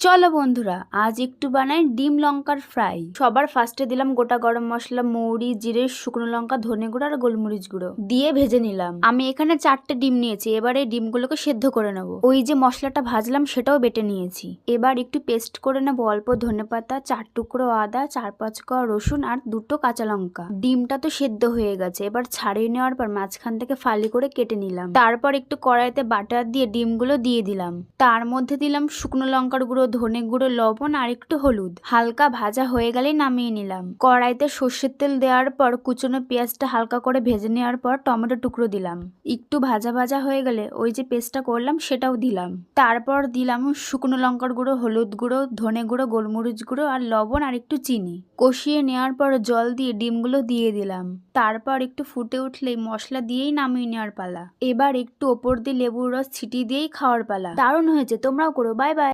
চলো বন্ধুরা, আজ একটু বানাই ডিম লঙ্কার ফ্রাই। সবার ফার্স্টে দিলাম গোটা গরম মশলা, মৌরি, জিরে, শুকনো লঙ্কা, ধনে গুঁড়ো আর গোলমরিচ গুঁড়ো দিয়ে ভেজে নিলাম। আমি এখানে 4টে ডিম নিয়েছি। এবার এই ডিমগুলোকে সেদ্ধ করে নেবো। ওই যে মশলাটা ভাজলাম সেটাও বেটে নিয়েছি। এবার একটু পেস্ট করে নেবো। অল্প ধনেপাতা, 4 টুকরো আদা, 4-5 কোয়া রসুন আর 2টো কাঁচা লঙ্কা। ডিমটা তো সেদ্ধ হয়ে গেছে। এবার ছাড়িয়ে নেওয়ার পর মাঝখান থেকে ফালি করে কেটে নিলাম। তারপর একটু কড়াইতে বাটার দিয়ে ডিমগুলো দিয়ে দিলাম। তার মধ্যে দিলাম শুকনো লঙ্কার গুঁড়ো, ধনে গুঁড়ো, লবণ আর একটু হলুদ। হালকা ভাজা হয়ে গেলেই নামিয়ে নিলাম। কড়াইতে সর্ষের তেল দেওয়ার পর কুচনো পেঁয়াজটা হালকা করে ভেজে নেওয়ার পর টমেটো টুকরো দিলাম। একটু ভাজা ভাজা হয়ে গেলে ওই যে পেস্টটা করলাম সেটাও দিলাম। তারপর দিলাম শুকনো লঙ্কার গুঁড়ো, হলুদ গুঁড়ো, ধনে গুঁড়ো, গোলমরিচ গুঁড়ো আর লবণ আর একটু চিনি। কষিয়ে নেওয়ার পর জল দিয়ে ডিমগুলো দিয়ে দিলাম। তারপর একটু ফুটে উঠলেই মশলা দিয়েই নামিয়ে নেওয়ার পালা। এবার একটু ওপর দিয়ে লেবুর রস ছিটিয়ে দিয়েই খাওয়ার পালা। দারুণ হয়েছে, তোমরাও করো। Bye bye.